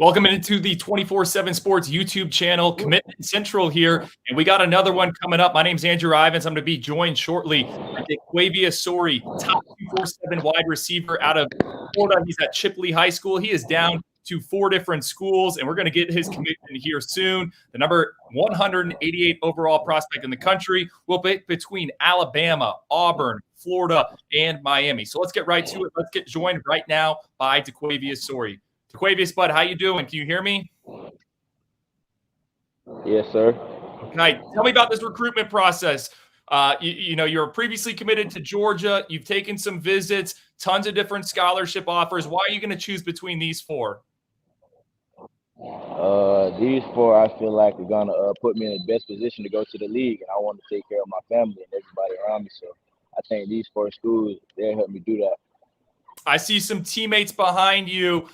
Welcome into the 24/7 Sports YouTube channel, Commitment Central here, and we got another one coming up. My name's Andrew Ivins. I'm going to be joined shortly by Daquayvious Sorey, top 247 wide receiver out of Florida. He's at Chipley High School. He is down to 4 different schools, and we're going to get his commitment here soon. The number 188 overall prospect in the country will pick between Alabama, Auburn, Florida, and Miami. So let's get right to it. Let's get joined right now by Daquayvious Sorey. Daquayvious, bud, how you doing? Can you hear me? Yes, sir. Okay. Tell me about this recruitment process. You're previously committed to Georgia. You've taken some visits, tons of different scholarship offers. Why are you going to choose between these 4? These 4, I feel like, are gonna put me in the best position to go to the league, and I want to take care of my family and everybody around me. So I think these 4 schools, they'll help me do that. I see some teammates behind you.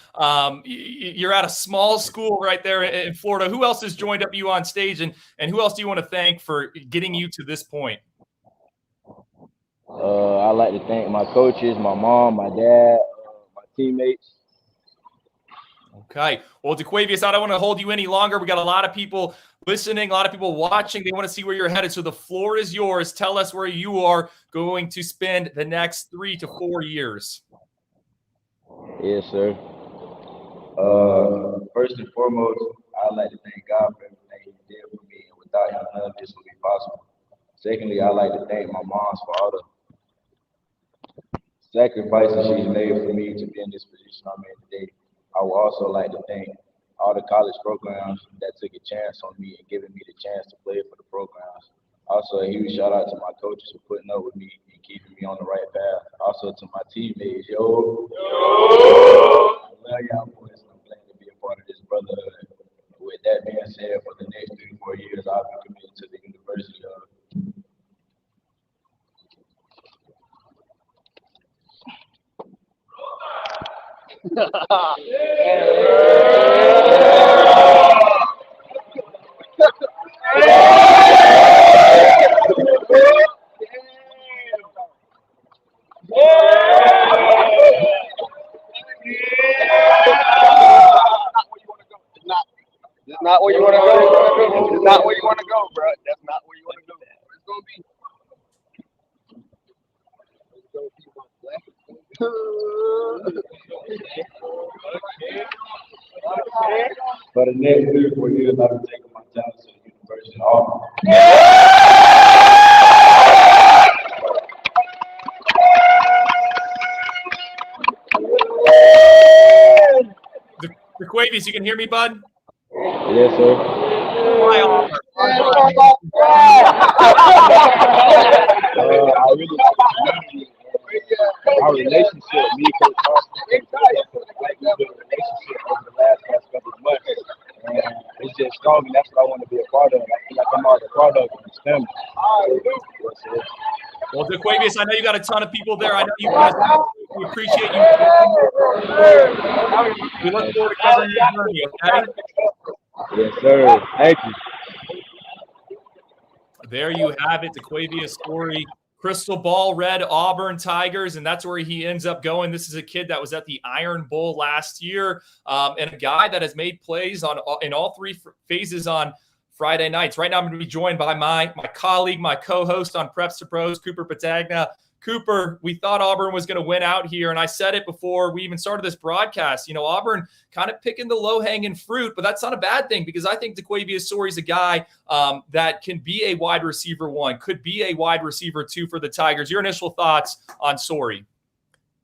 You're at a small school right there in Florida. Who else has joined up you on stage, and who else do you want to thank for getting you to this point? I'd like to thank my coaches, my mom, my dad, my teammates. Okay. Well, Daquayvious, I don't want to hold you any longer. We got a lot of people listening, a lot of people watching. They want to see where you're headed. So the floor is yours. Tell us where you are going to spend the next 3 to 4 years. Yes, sir. First and foremost, I'd like to thank God for everything He did for me, and without Him, none of this would be possible. Secondly, I'd like to thank my mom for all the sacrifices she's made for me to be in this position I'm in today. I would also like to thank all the college programs that took a chance on me and giving me the chance to play for the programs. Also, a huge shout out to my coaches for putting up with me and keeping me on the right path. Also to my teammates, I love y'all boys. I'm glad to be a part of this brotherhood. With that being said, for the next 3 to 4 years, I'll be committed to the University of. That's not where you want to go. It's not where you want to go, bro. That's not where you want to go. It's gonna be. For the next 3 to 4 years, I'll be taking my talents to the University of Auburn. Daquayvious, you can hear me, bud? Yes, sir. Why Auburn? I really like the community. Our relationship, me and Coach Austin, we've built a relationship over the last couple of months. And it's just strong, and that's what I want to be a part of. I feel like I'm already a part of this family. Well, Daquayvious, I know you got a ton of people there. I know you guys. We appreciate you. We look forward to covering your journey, okay? Yes, sir. Thank you. There you have it, Daquayvious Sorey. Crystal Ball Red Auburn Tigers, and that's where he ends up going. This is a kid that was at the Iron Bowl last year, and a guy that has made plays in all 3 phases on Friday nights. Right now, I'm going to be joined by my colleague, my co-host on Preps to Pros, Cooper Patagna. Cooper, we thought Auburn was going to win out here, and I said it before we even started this broadcast. You know, Auburn kind of picking the low-hanging fruit, but that's not a bad thing because I think Daquayvious Sorey is a guy that can be a wide receiver 1, could be a wide receiver 2 for the Tigers. Your initial thoughts on Sorey?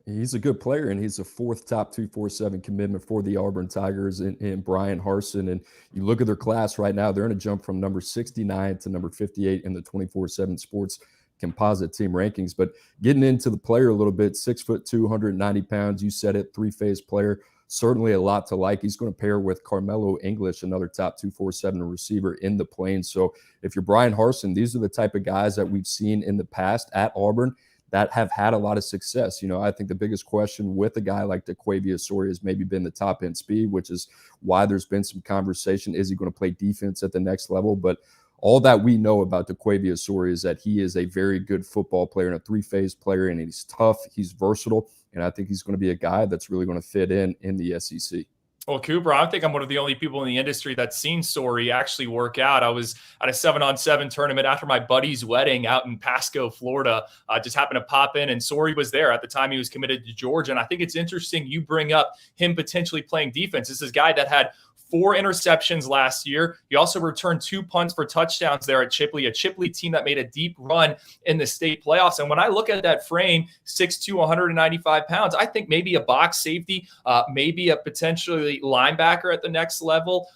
He's a good player, and he's a 4th top 247 commitment for the Auburn Tigers in Brian Harsin. And you look at their class right now, they're going to jump from number 69 to number 58 in the 24/7 Sports composite team rankings. But getting into the player a little bit, 6'2", 190 pounds, you said it, 3-phase player, certainly a lot to like. He's going to pair with Carmelo English, another top 247 receiver in the Plains. So if you're Brian Harsin, these are the type of guys that we've seen in the past at Auburn that have had a lot of success. You know, I think the biggest question with a guy like Daquayvious Sorey has maybe been the top end speed, which is why there's been some conversation. Is he going to play defense at the next level? But all that we know about Daquayvious Sorey is that he is a very good football player and a 3-phase player, and he's tough, he's versatile, and I think he's going to be a guy that's really going to fit in the SEC. Well, Cooper, I think I'm one of the only people in the industry that's seen Sorey actually work out. I was at a 7-on-7 tournament after my buddy's wedding out in Pasco, Florida. Just happened to pop in, and Sorey was there at the time. He was committed to Georgia. And I think it's interesting you bring up him potentially playing defense. This is a guy that had 4 interceptions last year. He also returned 2 punts for touchdowns there at Chipley, a Chipley team that made a deep run in the state playoffs. And when I look at that frame, 6'2", 195 pounds, I think maybe a box safety, maybe a potentially linebacker at the next level.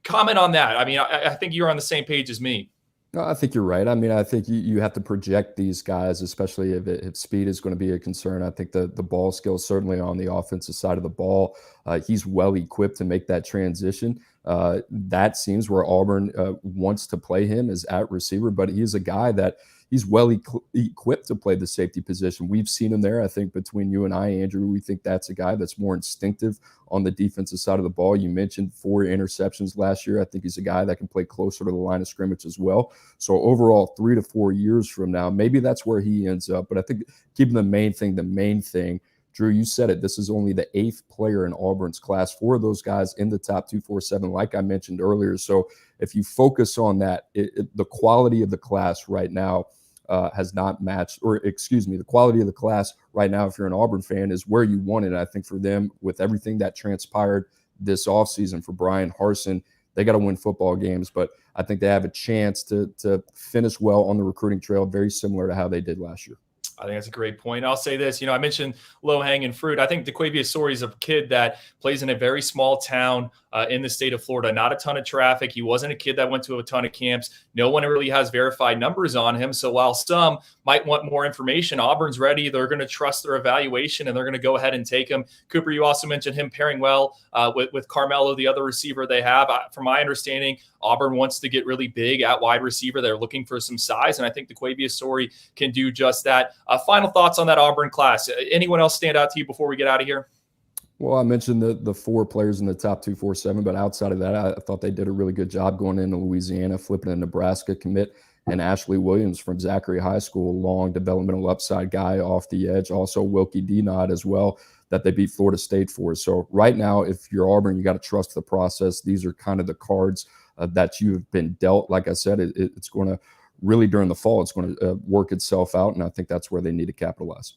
Comment on that. I mean, I think you're on the same page as me. No, I think you're right. I mean, I think you have to project these guys, especially if speed is going to be a concern. I think the ball skills, certainly on the offensive side of the ball, he's well equipped to make that transition. That seems where Auburn wants to play him, is at receiver, but he's a guy that he's well equipped to play the safety position. We've seen him there. I think between you and I, Andrew, we think that's a guy that's more instinctive on the defensive side of the ball. You mentioned 4 interceptions last year. I think he's a guy that can play closer to the line of scrimmage as well. So overall, 3 to 4 years from now, maybe that's where he ends up. But I think keeping the main thing, Drew, you said it. This is only the 8th player in Auburn's class. 4 of those guys in the top 247, like I mentioned earlier. So if you focus on that, the quality of the class right now has not matched, or excuse me, the quality of the class right now, if you're an Auburn fan, is where you want it. I think for them, with everything that transpired this offseason for Brian Harsin, they got to win football games. But I think they have a chance to finish well on the recruiting trail, very similar to how they did last year. I think that's a great point. I'll say this, I mentioned low-hanging fruit. I think Daquayvious Sorey is a kid that plays in a very small town in the state of Florida. Not a ton of traffic. He wasn't a kid that went to a ton of camps. No one really has verified numbers on him. So while some might want more information, Auburn's ready. They're going to trust their evaluation, and they're going to go ahead and take him. Cooper, you also mentioned him pairing well with Carmelo, the other receiver they have. From my understanding, Auburn wants to get really big at wide receiver. They're looking for some size, and I think Daquayvious Sorey can do just that. Final thoughts on that Auburn class. Anyone else stand out to you before we get out of here? Well, I mentioned the 4 players in the top 247, but outside of that, I thought they did a really good job going into Louisiana, flipping a Nebraska commit, and Ashley Williams from Zachary High School, long developmental upside guy off the edge. Also Wilkie Denod as well, that they beat Florida State for. So right now, if you're Auburn, you got to trust the process. These are kind of the cards that you've been dealt. Like I said, it's going to really, during the fall, it's going to work itself out, and I think that's where they need to capitalize.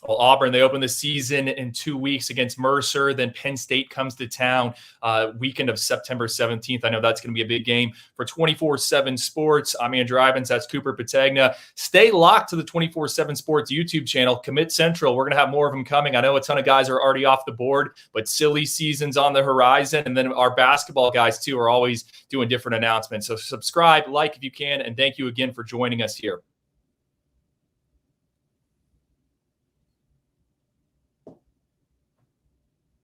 Well, Auburn, they open the season in 2 weeks against Mercer. Then Penn State comes to town weekend of September 17th. I know that's going to be a big game for 24/7 Sports. I'm Andrew Ivins. That's Cooper Pategna. Stay locked to the 24/7 Sports YouTube channel, Commit Central. We're going to have more of them coming. I know a ton of guys are already off the board, but silly season's on the horizon. And then our basketball guys, too, are always doing different announcements. So subscribe, like if you can, and thank you again for joining us here.